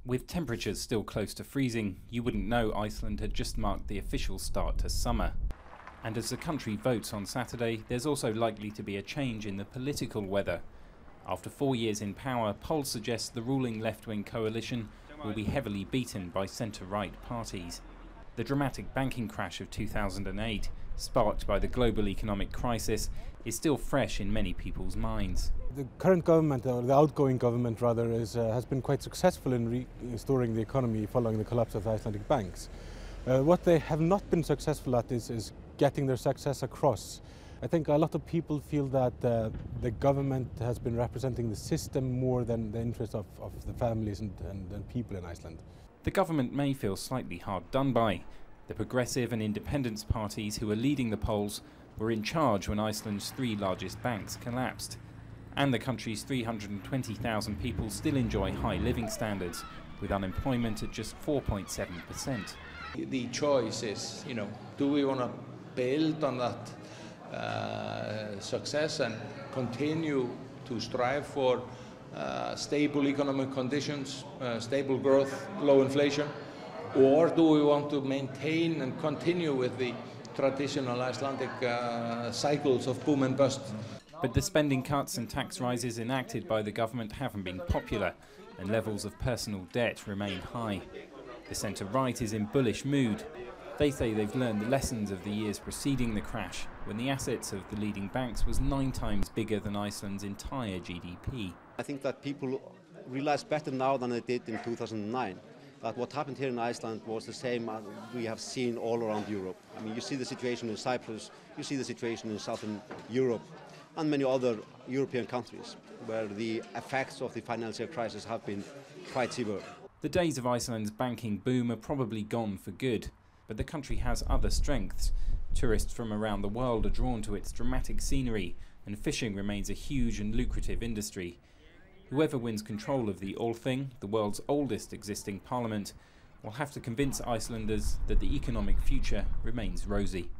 With temperatures still close to freezing, you wouldn't know Iceland had just marked the official start to summer. And as the country votes on Saturday, there's also likely to be a change in the political weather. After 4 years in power, polls suggest the ruling left-wing coalition will be heavily beaten by centre-right parties. The dramatic banking crash of 2008, sparked by the global economic crisis, is still fresh in many people's minds. The current government, or the outgoing government rather, has been quite successful in restoring the economy following the collapse of the Icelandic banks. What they have not been successful at is getting their success across. I think a lot of people feel that the government has been representing the system more than the interests of the families and people in Iceland. The government may feel slightly hard done by. The progressive and independence parties who are leading the polls were in charge when Iceland's 3 largest banks collapsed. And the country's 320,000 people still enjoy high living standards, with unemployment at just 4.7%. The choice is, do we want to build on that success and continue to strive for stable economic conditions, stable growth, low inflation, or do we want to maintain and continue with the traditional Icelandic cycles of boom and bust? But the spending cuts and tax rises enacted by the government haven't been popular, and levels of personal debt remain high. The centre-right is in bullish mood. They say they've learned the lessons of the years preceding the crash, when the assets of the leading banks was 9 times bigger than Iceland's entire GDP. I think that people realize better now than they did in 2009. That what happened here in Iceland was the same as we have seen all around Europe. I mean, you see the situation in Cyprus, you see the situation in Southern Europe, and many other European countries, where the effects of the financial crisis have been quite severe. The days of Iceland's banking boom are probably gone for good, but the country has other strengths. Tourists from around the world are drawn to its dramatic scenery, and fishing remains a huge and lucrative industry. Whoever wins control of the Althing, the world's oldest existing parliament, will have to convince Icelanders that the economic future remains rosy.